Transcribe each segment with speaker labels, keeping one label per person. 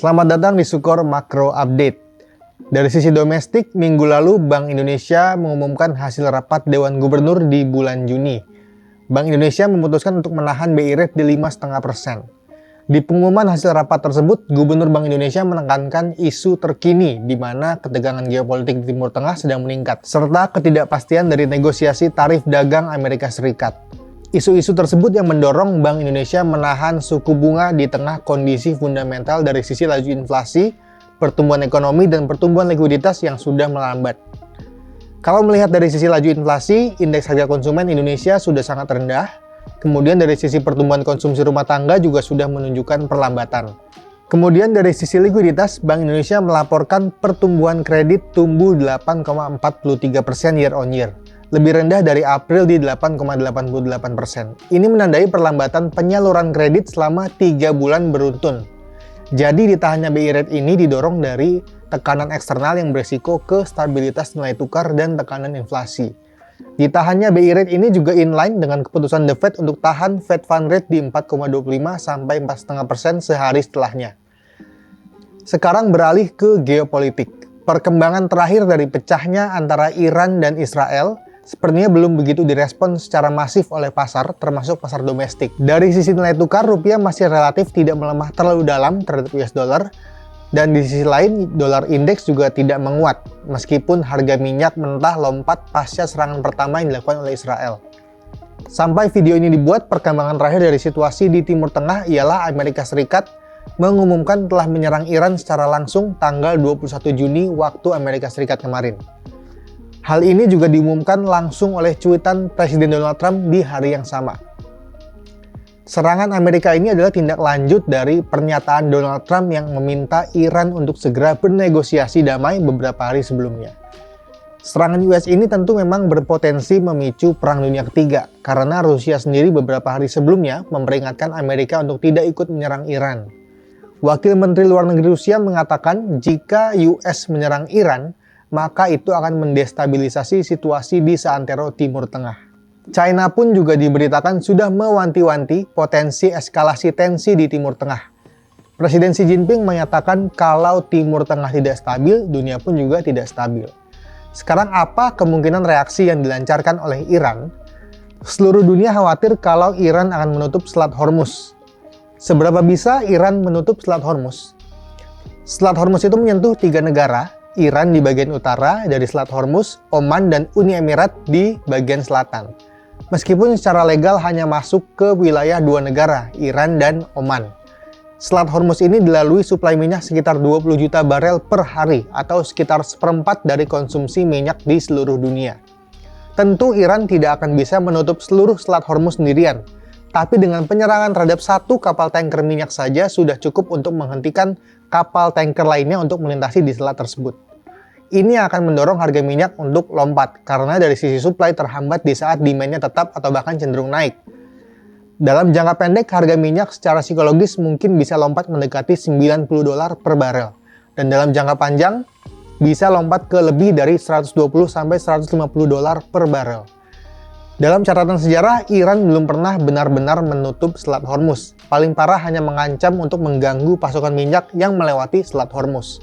Speaker 1: Selamat datang di Sukor Makro Update. Dari sisi domestik, minggu lalu Bank Indonesia mengumumkan hasil rapat Dewan Gubernur di bulan Juni. Bank Indonesia memutuskan untuk menahan BI Rate di 5,5%. Di pengumuman hasil rapat tersebut, Gubernur Bank Indonesia menekankan isu terkini di mana ketegangan geopolitik di Timur Tengah sedang meningkat, serta ketidakpastian dari negosiasi tarif dagang Amerika Serikat. Isu-isu tersebut yang mendorong Bank Indonesia menahan suku bunga di tengah kondisi fundamental dari sisi laju inflasi, pertumbuhan ekonomi, dan pertumbuhan likuiditas yang sudah melambat. Kalau melihat dari sisi laju inflasi, indeks harga konsumen Indonesia sudah sangat rendah. Kemudian dari sisi pertumbuhan konsumsi rumah tangga juga sudah menunjukkan perlambatan. Kemudian dari sisi likuiditas, Bank Indonesia melaporkan pertumbuhan kredit tumbuh 8,43% year on year. Lebih rendah dari April di 8,88%. Ini menandai perlambatan penyaluran kredit selama 3 bulan beruntun. Jadi ditahannya BI Rate ini didorong dari tekanan eksternal yang beresiko ke stabilitas nilai tukar dan tekanan inflasi. Ditahannya BI Rate ini juga inline dengan keputusan The Fed untuk tahan Fed Fund Rate di 4,25 sampai 4,5% sehari setelahnya. Sekarang beralih ke geopolitik. Perkembangan terakhir dari pecahnya antara Iran dan Israel sepertinya belum begitu direspon secara masif oleh pasar, termasuk pasar domestik. Dari sisi nilai tukar, rupiah masih relatif tidak melemah terlalu dalam terhadap US dollar, dan di sisi lain, dolar indeks juga tidak menguat, meskipun harga minyak mentah lompat pasca serangan pertama yang dilakukan oleh Israel. Sampai video ini dibuat, perkembangan terakhir dari situasi di Timur Tengah ialah Amerika Serikat mengumumkan telah menyerang Iran secara langsung tanggal 21 Juni waktu Amerika Serikat kemarin. Hal ini juga diumumkan langsung oleh cuitan Presiden Donald Trump di hari yang sama. Serangan Amerika ini adalah tindak lanjut dari pernyataan Donald Trump yang meminta Iran untuk segera bernegosiasi damai beberapa hari sebelumnya. Serangan US ini tentu memang berpotensi memicu Perang Dunia Ketiga, karena Rusia sendiri beberapa hari sebelumnya memperingatkan Amerika untuk tidak ikut menyerang Iran. Wakil Menteri Luar Negeri Rusia mengatakan jika US menyerang Iran, maka itu akan mendestabilisasi situasi di seantero Timur Tengah. China pun juga diberitakan sudah mewanti-wanti potensi eskalasi tensi di Timur Tengah. Presiden Xi Jinping menyatakan kalau Timur Tengah tidak stabil, dunia pun juga tidak stabil. Sekarang apa kemungkinan reaksi yang dilancarkan oleh Iran? Seluruh dunia khawatir kalau Iran akan menutup Selat Hormuz. Seberapa bisa Iran menutup Selat Hormuz? Selat Hormuz itu menyentuh 3 negara, Iran di bagian utara dari Selat Hormuz, Oman, dan Uni Emirat di bagian selatan. Meskipun secara legal hanya masuk ke wilayah 2 negara, Iran dan Oman. Selat Hormuz ini dilalui suplai minyak sekitar 20 juta barel per hari atau sekitar seperempat dari konsumsi minyak di seluruh dunia. Tentu Iran tidak akan bisa menutup seluruh Selat Hormuz sendirian, tapi dengan penyerangan terhadap 1 kapal tanker minyak saja sudah cukup untuk menghentikan kapal tanker lainnya untuk melintasi di selat tersebut. Ini akan mendorong harga minyak untuk lompat, karena dari sisi suplai terhambat di saat demand-nya tetap atau bahkan cenderung naik. Dalam jangka pendek, harga minyak secara psikologis mungkin bisa lompat mendekati $90 per barel. Dan dalam jangka panjang, bisa lompat ke lebih dari $120-150 per barel. Dalam catatan sejarah, Iran belum pernah benar-benar menutup Selat Hormuz. Paling parah hanya mengancam untuk mengganggu pasokan minyak yang melewati Selat Hormuz.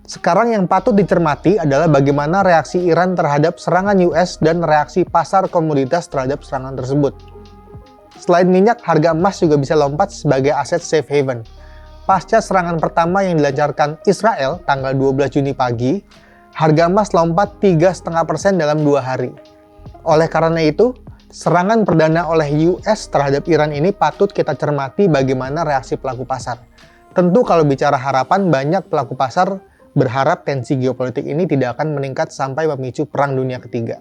Speaker 1: Sekarang yang patut dicermati adalah bagaimana reaksi Iran terhadap serangan US dan reaksi pasar komoditas terhadap serangan tersebut. Selain minyak, harga emas juga bisa lompat sebagai aset safe haven. Pasca serangan pertama yang dilancarkan Israel tanggal 12 Juni pagi, harga emas lompat 3,5% dalam 2 hari. Oleh karena itu, serangan perdana oleh US terhadap Iran ini patut kita cermati bagaimana reaksi pelaku pasar. Tentu kalau bicara harapan, banyak pelaku pasar berharap tensi geopolitik ini tidak akan meningkat sampai memicu Perang Dunia Ketiga.